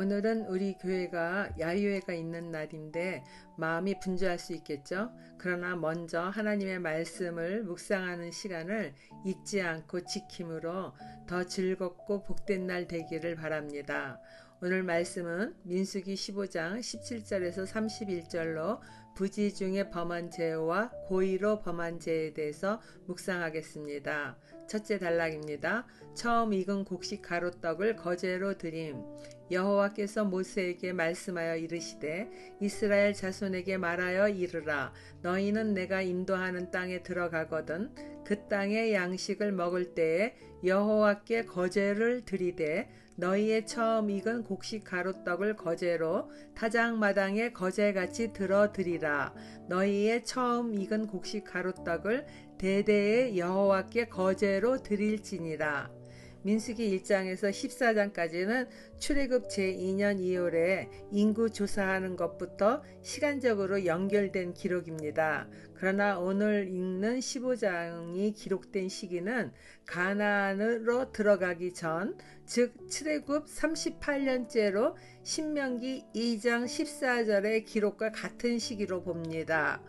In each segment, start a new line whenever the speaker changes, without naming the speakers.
오늘은 우리 교회가 야유회가 있는 날인데 마음이 분주할 수 있겠죠? 그러나 먼저 하나님의 말씀을 묵상하는 시간을 잊지 않고 지킴으로 더 즐겁고 복된 날 되기를 바랍니다. 오늘 말씀은 민수기 15장 17절에서 31절로 부지 중에 범한 죄와 고의로 범한 죄에 대해서 묵상하겠습니다. 첫째 단락입니다. 처음 익은 곡식 가루떡을 거제로 드림. 여호와께서 모세에게 말씀하여 이르시되 이스라엘 자손에게 말하여 이르라. 너희는 내가 인도하는 땅에 들어가거든 그 땅의 양식을 먹을 때에 여호와께 거제를 드리되 너희의 처음 익은 곡식 가루떡을 거제로 타작마당에 거제같이 들어 드리라. 너희의 처음 익은 곡식 가루떡을 대대에 여호와께 거제로 드릴지니라. 민수기 1장에서 14장까지는 출애굽 제2년 2월에 인구 조사하는 것부터 시간적으로 연결된 기록입니다. 그러나 오늘 읽는 15장이 기록된 시기는 가나안으로 들어가기 전, 즉 출애굽 38년째로 신명기 2장 14절의 기록과 같은 시기로 봅니다.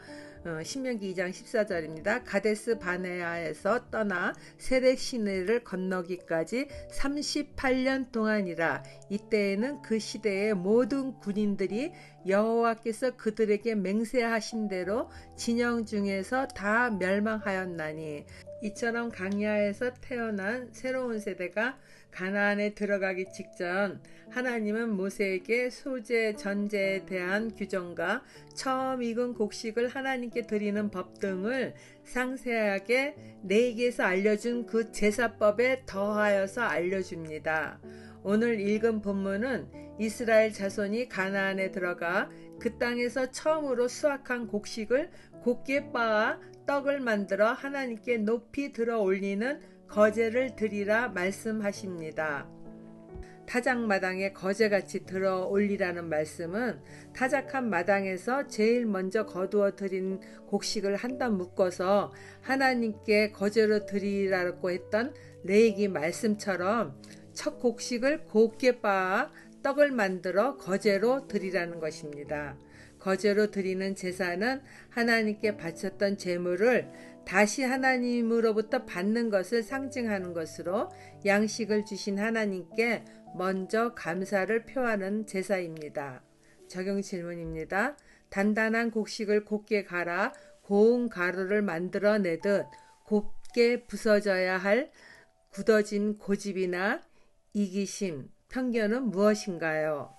신명기 2장 14절입니다. 가데스 바네아에서 떠나 세렉 시내를 건너기까지 38년 동안이라. 이때에는 그 시대의 모든 군인들이 여호와께서 그들에게 맹세하신 대로 진영 중에서 다 멸망하였나니, 이처럼 광야에서 태어난 새로운 세대가 가나안에 들어가기 직전 하나님은 모세에게 소제, 전제에 대한 규정과 처음 익은 곡식을 하나님께 드리는 법 등을 상세하게 레위기에서 알려준 그 제사법에 더하여서 알려줍니다. 오늘 읽은 본문은 이스라엘 자손이 가나안에 들어가 그 땅에서 처음으로 수확한 곡식을 곱게 빻아 떡을 만들어 하나님께 높이 들어 올리는 거제를 드리라 말씀하십니다. 타작마당에 거제같이 들어 올리라는 말씀은 타작한 마당에서 제일 먼저 거두어 드린 곡식을 한 단 묶어서 하나님께 거제로 드리라고 했던 레위기 말씀처럼 첫 곡식을 곱게 빻아 떡을 만들어 거제로 드리라는 것입니다. 거제로 드리는 제사는 하나님께 바쳤던 제물을 다시 하나님으로부터 받는 것을 상징하는 것으로 양식을 주신 하나님께 먼저 감사를 표하는 제사입니다. 적용 질문입니다. 단단한 곡식을 곱게 갈아 고운 가루를 만들어내듯 곱게 부서져야 할 굳어진 고집이나 이기심, 편견은 무엇인가요?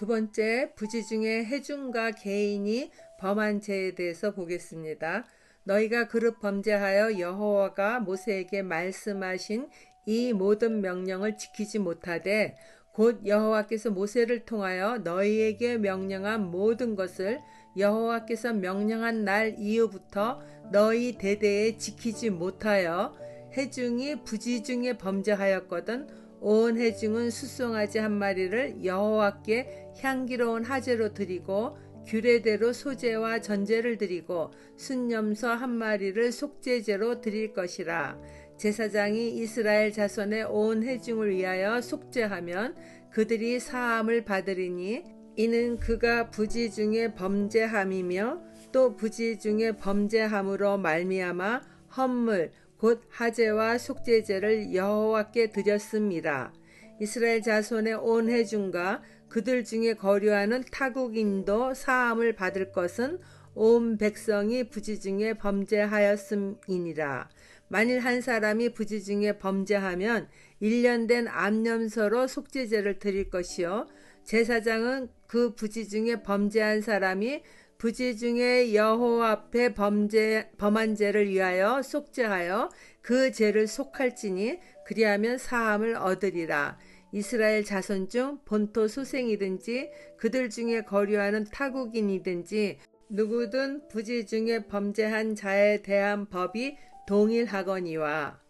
두 번째, 부지 중에 회중과 개인이 범한 죄에 대해서 보겠습니다. 너희가 그릇 범죄하여 여호와가 모세에게 말씀하신 이 모든 명령을 지키지 못하되 곧 여호와께서 모세를 통하여 너희에게 명령한 모든 것을 여호와께서 명령한 날 이후부터 너희 대대에 지키지 못하여 회중이 부지 중에 범죄하였거든 온 회중은 수송아지 한 마리를 여호와께 향기로운 화제로 드리고 규례대로 소제와 전제를 드리고 순염소 한 마리를 속죄제로 드릴 것이라. 제사장이 이스라엘 자손의 온 회중을 위하여 속죄하면 그들이 사함을 받으리니 이는 그가 부지 중에 범죄함이며 또 부지 중에 범죄함으로 말미암아 헌물 곧 화제와 속죄제를 여호와께 드렸음이라. 이스라엘 자손의 온 회중과 그들 중에 거류하는 타국인도 사함을 받을 것은 온 백성이 부지 중에 범죄하였음이니라. 만일 한 사람이 부지 중에 범죄하면 1년 된 암염소로 속죄제를 드릴 것이요 제사장은 그 부지 중에 범죄한 사람이 부지 중에 여호와 앞에 범한 죄를 위하여 속죄하여 그 죄를 속할지니 그리하면 사함을 얻으리라. 이스라엘 자손 중 본토 소생이든지 그들 중에 거류하는 타국인이든지 누구든 부지 중에 범죄한 자에 대한 법이 동일하거니와.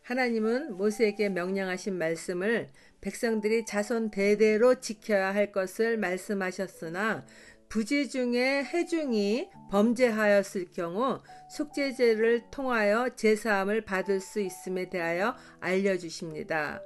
하나님은 모세에게 명령하신 말씀을 백성들이 자손 대대로 지켜야 할 것을 말씀하셨으나 부지 중에 회중이 범죄하였을 경우 속죄제를 통하여 제사함을 받을 수 있음에 대하여 알려주십니다.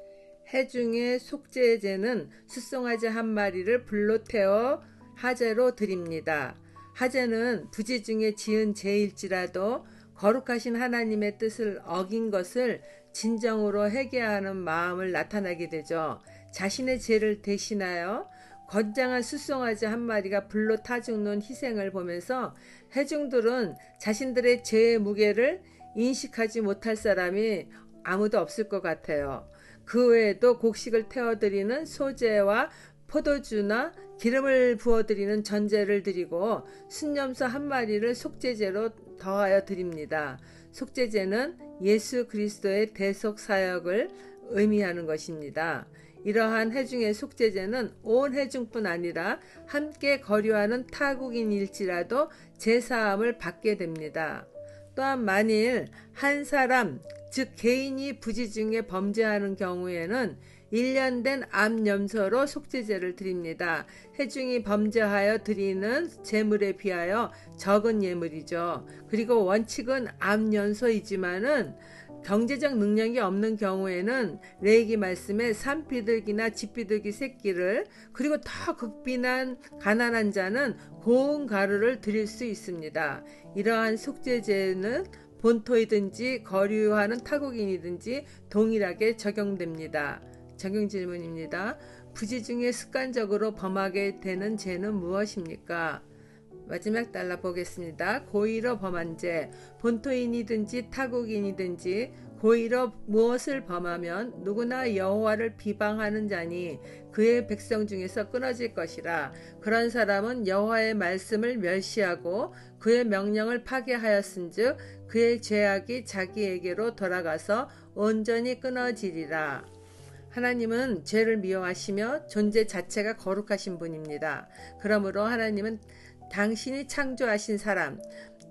해중의 속죄제는 숫송아지 한 마리를 불로 태워 하제로 드립니다. 하제는 부지 중에 지은 죄일지라도 거룩하신 하나님의 뜻을 어긴 것을 진정으로 회개하는 마음을 나타나게 되죠. 자신의 죄를 대신하여 건장한 숫송아지 한 마리가 불로 타 죽는 희생을 보면서 회중들은 자신들의 죄의 무게를 인식하지 못할 사람이 아무도 없을 것 같아요. 그 외에도 곡식을 태워드리는 소제와 포도주나 기름을 부어드리는 전제를 드리고 순념소 한 마리를 속죄제로 더하여 드립니다. 속죄제는 예수 그리스도의 대속 사역을 의미하는 것입니다. 이러한 회중의 속죄제는 온 회중뿐 아니라 함께 거류하는 타국인일지라도 제사함을 받게 됩니다. 또한 만일 한 사람, 즉 개인이 부지 중에 범죄하는 경우에는 1년 된 암염소로 속죄제를 드립니다. 회중이 범죄하여 드리는 제물에 비하여 적은 예물이죠. 그리고 원칙은 암염소이지만은 경제적 능력이 없는 경우에는 레위기 말씀에 산비둘기나 집비둘기 새끼를, 그리고 더 극빈한 가난한 자는 고운 가루를 드릴 수 있습니다. 이러한 속죄제는 본토이든지 거류하는 타국인이든지 동일하게 적용됩니다. 적용 질문입니다. 부지 중에 습관적으로 범하게 되는 죄는 무엇입니까? 마지막 달라 보겠습니다. 고의로 범한 죄. 본토인이든지 타국인이든지 고의로 무엇을 범하면 누구나 여호와를 비방하는 자니 그의 백성 중에서 끊어질 것이라. 그런 사람은 여호와의 말씀을 멸시하고 그의 명령을 파괴하였은즉 그의 죄악이 자기에게로 돌아가서 온전히 끊어지리라. 하나님은 죄를 미워하시며 존재 자체가 거룩하신 분입니다. 그러므로 하나님은 당신이 창조하신 사람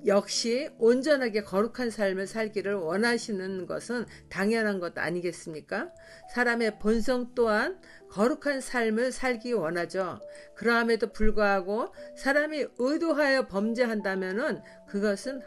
역시 온전하게 거룩한 삶을 살기를 원하시는 것은 당연한 것 아니겠습니까? 사람의 본성 또한 거룩한 삶을 살기 원하죠. 그러함에도 불구하고 사람이 의도하여 범죄한다면은 그것은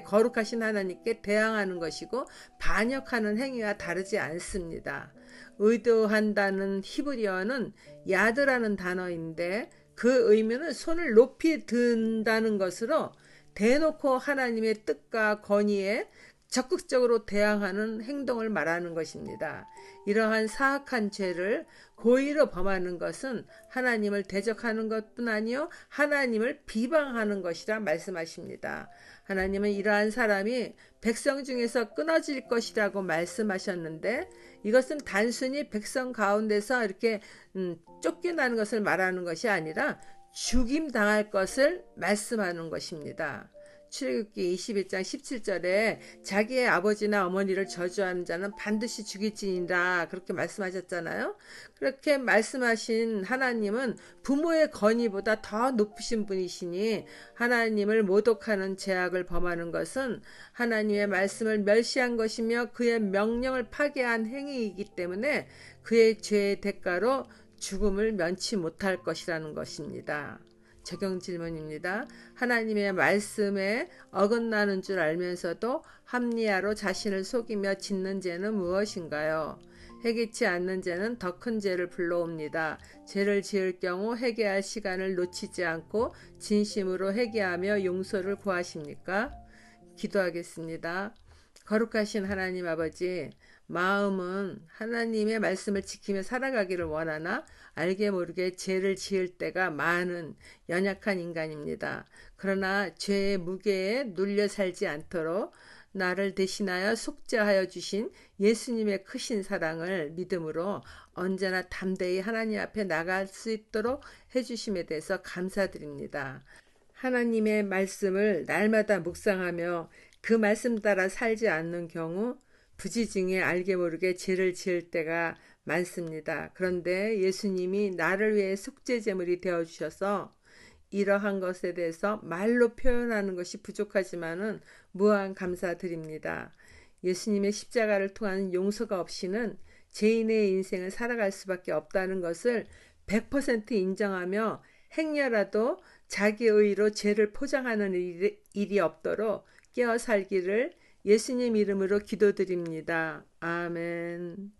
거룩하신 하나님께 대항하는 것이고 반역하는 행위와 다르지 않습니다. 의도한다는 히브리어는 야드라는 단어인데 그 의미는 손을 높이 든다는 것으로 대놓고 하나님의 뜻과 권위에 적극적으로 대항하는 행동을 말하는 것입니다. 이러한 사악한 죄를 고의로 범하는 것은 하나님을 대적하는 것뿐 아니요 하나님을 비방하는 것이라 말씀하십니다. 하나님은 이러한 사람이 백성 중에서 끊어질 것이라고 말씀하셨는데 이것은 단순히 백성 가운데서 이렇게 쫓겨나는 것을 말하는 것이 아니라 죽임당할 것을 말씀하는 것입니다. 출애굽기 21장 17절에 자기의 아버지나 어머니를 저주하는 자는 반드시 죽일지니라 그렇게 말씀하셨잖아요. 그렇게 말씀하신 하나님은 부모의 권위보다 더 높으신 분이시니 하나님을 모독하는 죄악을 범하는 것은 하나님의 말씀을 멸시한 것이며 그의 명령을 파괴한 행위이기 때문에 그의 죄의 대가로 죽음을 면치 못할 것이라는 것입니다. 적용 질문입니다. 하나님의 말씀에 어긋나는 줄 알면서도 합리화로 자신을 속이며 짓는 죄는 무엇인가요? 회개치 않는 죄는 더 큰 죄를 불러옵니다. 죄를 지을 경우 회개할 시간을 놓치지 않고 진심으로 회개하며 용서를 구하십니까? 기도하겠습니다. 거룩하신 하나님 아버지, 마음은 하나님의 말씀을 지키며 살아가기를 원하나 알게 모르게 죄를 지을 때가 많은 연약한 인간입니다. 그러나 죄의 무게에 눌려 살지 않도록 나를 대신하여 속죄하여 주신 예수님의 크신 사랑을 믿음으로 언제나 담대히 하나님 앞에 나갈 수 있도록 해주심에 대해서 감사드립니다. 하나님의 말씀을 날마다 묵상하며 그 말씀 따라 살지 않는 경우 부지중에 알게 모르게 죄를 지을 때가 많습니다. 그런데 예수님이 나를 위해 속죄제물이 되어주셔서 이러한 것에 대해서 말로 표현하는 것이 부족하지만은 무한 감사드립니다. 예수님의 십자가를 통한 용서가 없이는 죄인의 인생을 살아갈 수밖에 없다는 것을 100% 인정하며 행여라도 자기의 의로 죄를 포장하는 일이 없도록 깨어 살기를 예수님 이름으로 기도드립니다. 아멘.